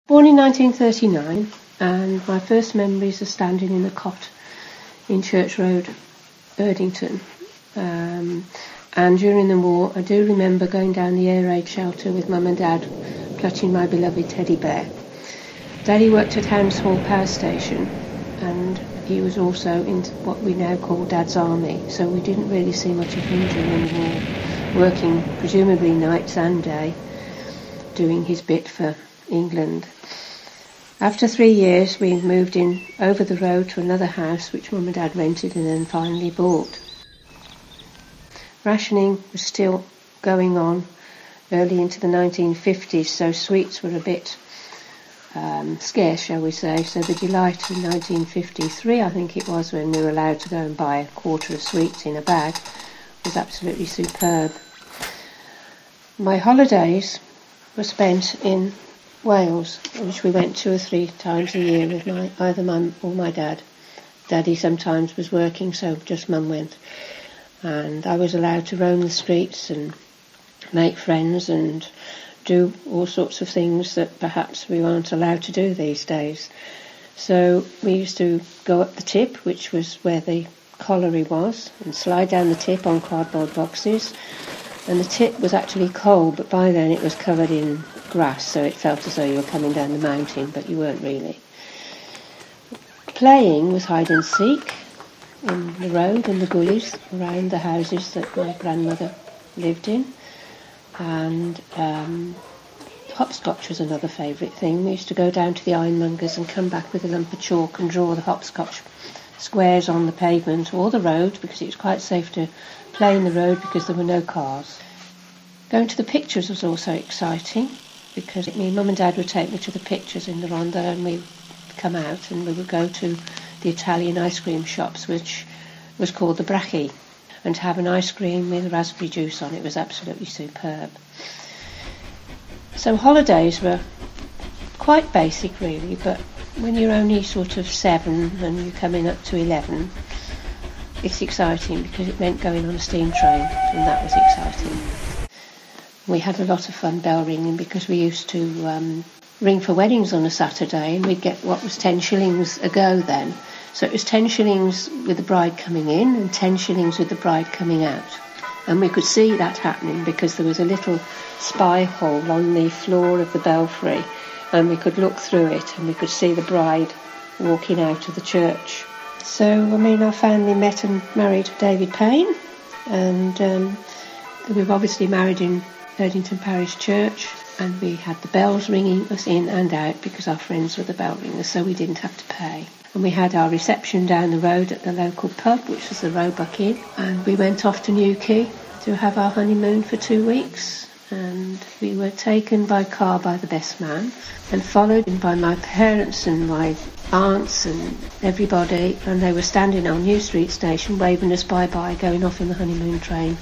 Born in 1939, and my first memories are standing in a cot in Church Road, Erdington. And during the war, I do remember going down the air raid shelter with Mum and Dad, clutching my beloved teddy bear. Daddy worked at Hounslow Hall Power Station, and he was also in what we now call Dad's Army, so we didn't really see much of him during the war, working presumably nights and day, doing his bit for England. After 3 years, we moved in over the road to another house which Mum and Dad rented and then finally bought. Rationing was still going on early into the 1950s, so sweets were a bit scarce, shall we say. So the delight in 1953, I think it was, when we were allowed to go and buy a quarter of sweets in a bag, was absolutely superb. My holidays were spent in Wales, which we went 2 or 3 times a year with either Mum or my dad. Daddy sometimes was working, so just Mum went. And I was allowed to roam the streets and make friends and do all sorts of things that perhaps we aren't allowed to do these days. So we used to go up the tip, which was where the colliery was, and slide down the tip on cardboard boxes. And the tip was actually cold, but by then it was covered in grass, so it felt as though you were coming down the mountain, but you weren't really. Playing was hide and seek in the road and the gullies around the houses that my grandmother lived in. And hopscotch was another favourite thing. We used to go down to the ironmonger's and come back with a lump of chalk and draw the hopscotch squares on the pavement or the road, because it was quite safe to play in the road because there were no cars. Going to the pictures was also exciting, because Mum and Dad would take me to the pictures in the Ronda, and we'd come out and we would go to the Italian ice cream shops, which was called the Bracchi, and have an ice cream with raspberry juice on it. Was absolutely superb. So holidays were quite basic really, but when you're only sort of 7 and you're coming up to 11, it's exciting because it meant going on a steam train, and that was exciting. We had a lot of fun bell ringing, because we used to ring for weddings on a Saturday, and we'd get what was 10 shillings a go then. So it was 10 shillings with the bride coming in and 10 shillings with the bride coming out. And we could see that happening because there was a little spy hole on the floor of the belfry, and we could look through it and we could see the bride walking out of the church. So, our family met and married David Payne, and we were obviously married in Erdington Parish Church, and we had the bells ringing us in and out because our friends were the bell ringers, so we didn't have to pay. And we had our reception down the road at the local pub, which was the Roebuck Inn, and we went off to Newquay to have our honeymoon for 2 weeks. And we were taken by car by the best man and followed by my parents and my aunts and everybody, and they were standing on New Street Station waving us bye-bye, going off in the honeymoon train.